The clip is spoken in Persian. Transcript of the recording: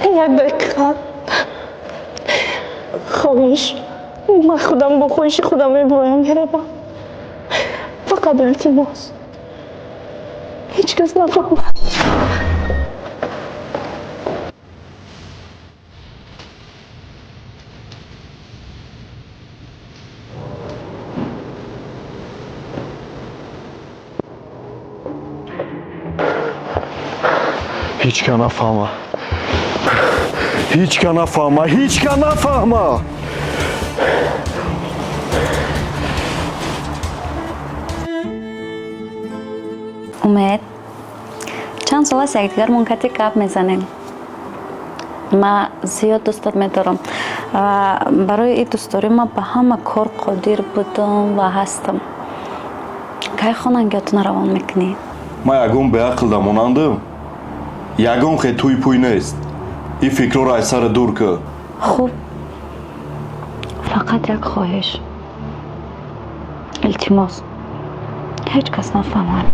یک دقیقه خاموش. من خودم با خواهش خودم میبایم گرفتم. فقط التماس هیچ کس نفهمد. هیچ که نفهمه. هیچ که نفهمه. هیچ که نفهمه. امید چند سال است یکدیگر منقطع گپ میزنیم. من زیاد دوستت میدارم. برای این دوستداری من به همه کار قادر بودم و هستم. که خاننگیاتون روان میکنی؟ من یکم به عقل دمونندم. یکم خیلی توی پوی نیست. این فکر رو از سر دور که. خوب. فقط یک خواهش. التماس. هیچ کس نفهمد.